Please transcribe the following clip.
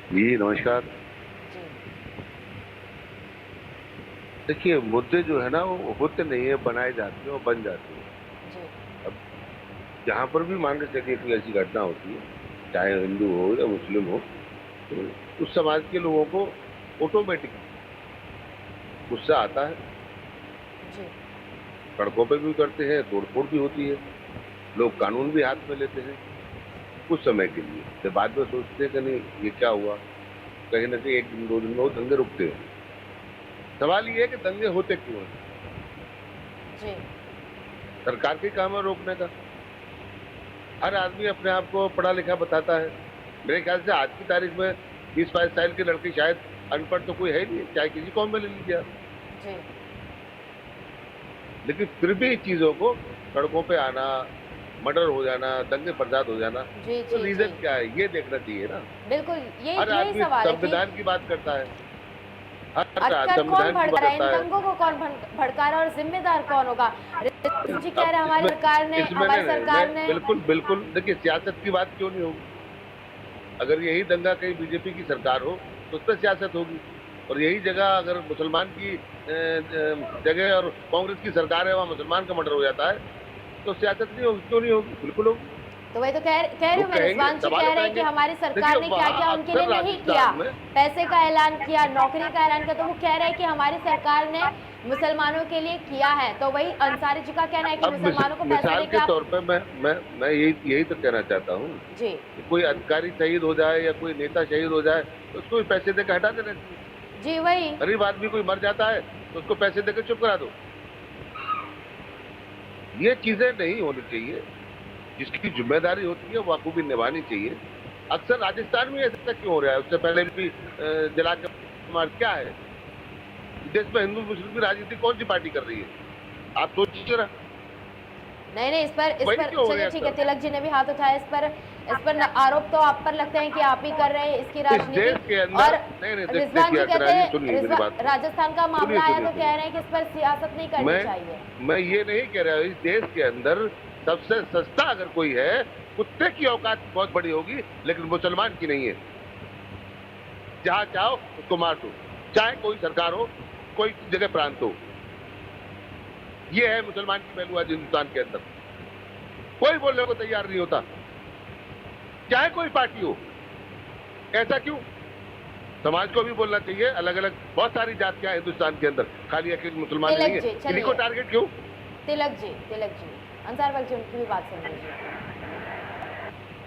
जी, नमस्कार। जी, देखिए, मुद्दे जो है ना वो होते नहीं है, बनाए जाते हैं और बन जाते हैं। जी, अब जहाँ पर भी मान के चलिए कोई ऐसी घटना होती है, चाहे हिंदू हो या मुस्लिम हो, तो उस समाज के लोगों को ऑटोमेटिक गुस्सा आता है, जी, सड़कों पे भी करते हैं, तोड़-फोड़ भी होती है, लोग कानून भी हाथ में लेते हैं, कुछ समय के लिए। फिर बाद में सोचते हैं कि नहीं ये क्या हुआ? कहीं न कहीं 1 दिन, 2 दिन में वो दंगे रुकते हैं। सवाल ये है कि दंगे होते क्यों हैं? जी, सरकार का ही काम है रोकने का। हर आदमी अपने आप को पढ़ा-लिखा बताता है। मेरे ख्याल से आज की तारीख में 20-22 साल की लड़की शायद अनपढ़ तो कोई है ही नहीं, चाहे किसी कौम में ले लीजिए आप। जी, लेकिन फिर भी चीज़ों को सड़कों पे आना, मर्डर हो जाना, दंगे-फ़साद हो जाना, जी, तो जी, जी। रीज़न क्या है? ये देखना चाहिए ना। बिल्कुल, हर यही आदमी सवाल है कि संविधान की बात करता है, आखिरकार कौन संविधान की बात भड़का रहा है? इन करता है। दंगों को कौन भड़का रहा है और ज़िम्मेदार कौन होगा? ऋतु जी कह अब रहे हैं इसमें हमारी नहीं, मैं सरकार ने बिल्कुल, बिल्कुल देखिए सियासत की बात क्यों नहीं होगी? अगर यही दंगा कहीं बीजेपी की सरकार हो, तो उसपे सियासत होगी और यही जगह अगर मुसलमान की जगह और कांग्रेस की सरकार है, वहाँ मुसलमान का मर्डर हो जाता है, तो सियासत नहीं होगी, क्यों नहीं होगी? बिल्कुल होगी। तो वही तो कह रही हूँ लोग मैं, कहेंगे, रिजवान जी सवाल कह रहे हैं कि उठाएँगे। हमारी देखिए सरकार ने वहाँ क्या-क्या उनके लिए अक्सर नहीं किया। राजस्थान में पैसे का ऐलान किया, नौकरी का ऐलान किया, तो वो कह रहे हैं कि हमारी सरकार ने मुसलमानों के लिए किया है। तो वही अंसारी जी का कहना है कि अब मुसलमानों को पैसा मिसाल देके के आप। तौर पे मैं यही तो कहना चाहता हूँ जी, कि कोई अधिकारी शहीद हो जाए या कोई नेता शहीद हो जाए, तो उसको भी पैसे देके हटा देना चाहिए। जी वही। गरीब आदमी कोई मर जाता है, तो उसको पैसे देके चुप करा दो। ये चीज़ें नहीं होनी चाहिए। जिसकी ज़िम्मेदारी होती है, वो बखूबी निभानी चाहिए। अक्सर राजस्थान में ऐसा क्यों हो रहा है? उससे पहले भी जला के मार क्या है? देश में हिंदू-मुस्लिम की राजनीति कौन-सी पार्टी कर रही है? आप सोचिए ज़रा, नहीं, नहीं, इस वही पर क्यों हो रहे चलिए हैं ठीक है, अक्सर? तिलक जी ने भी हाथ उठाया इस पर आरोप तो आप पर लगते हैं कि आप ही कर रहे हैं इसकी इस राजनीति। देश के अंदर और नहीं, नहीं रिजवान देखिए जी कहते अर्चना जी हैं सुनिए मेरी बात को। राजस्थान का सुनिए, मामला आया सुनिए, तो सुनिए। कह रहे हैं कि इस पर सियासत नहीं करनी मैं चाहिए। मैं ये नहीं कह रहा हूँ, इस देश के अंदर सबसे सस्ता अगर कोई है, कुत्ते की औकात बहुत बड़ी होगी, लेकिन मुसलमान की नहीं है। जहाँ चाहो उसको मार दो, चाहे कोई सरकार हो, कोई जगह प्रांत हो। ये है मुसलमान की पहलू आज हिंदुस्तान के अंदर। कोई बोलने को तैयार नहीं होता, चाहे कोई पार्टी हो। ऐसा क्यों? समाज को भी बोलना चाहिए, अलग-अलग बहुत सारी जातियाँ हैं हिंदुस्तान के अंदर, खाली अकेले मुसलमान ही नहीं तिलक है। जी इन्हीं को चलिए, टारगेट क्यों? तिलक जी, अंसार वक्त जी उनकी भी बात सुन लीजिए।